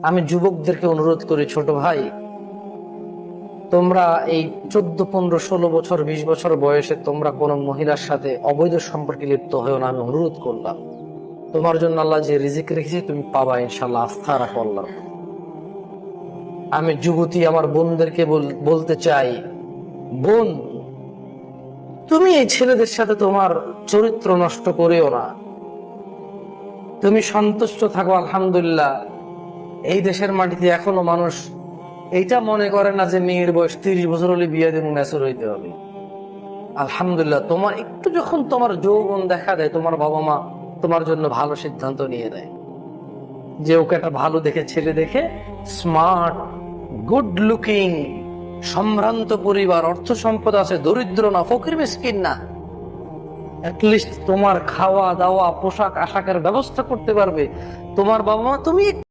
আমি যুবকদেরকে অনুরোধ করি, ছোট ভাই, তোমরা এই 14, 15, 16 বছর 20 বছর বয়সে তোমরা কোনো মহিলার সাথে অবৈধ সম্পর্কে লিপ্ত হয়েও না। আমি অনুরোধ করলাম, তোমার জন্য আল্লাহ যে রিজিক রেখেছে তুমি পাবা ইনশাল্লাহ, আস্থা রাখো আল্লাহ। আমি যুবতী আমার বোনদেরকে বলতে চাই, বোন, তুমি এই ছেলেদের সাথে তোমার চরিত্র নষ্ট করেও না। তুমি সন্তুষ্ট থাকো, আলহামদুলিল্লাহ। এই দেশের মাটিতে এখনো মানুষ এইটা মনে করে না যে মেয়ের বয়স 30 বছর হলে বিয়ে দিন ম্যাচুর হইতে হবে। আলহামদুলিল্লাহ, তোমার একটু যখন তোমার যৌবন দেখা দেয়, তোমার বাবা মা তোমার জন্য ভালো সিদ্ধান্ত নিয়ে নেয় যে ওকে একটা ভালো দেখে ছেলে দেখে, স্মার্ট, গুড লুকিং, সম্ভ্রান্ত পরিবার, অর্থ সম্পদ আছে, দরিদ্র না, ফকির মিসকিন না, অ্যাটলিস্ট তোমার খাওয়া দাওয়া পোশাক আশাকের ব্যবস্থা করতে পারবে তোমার বাবা মা। তুমি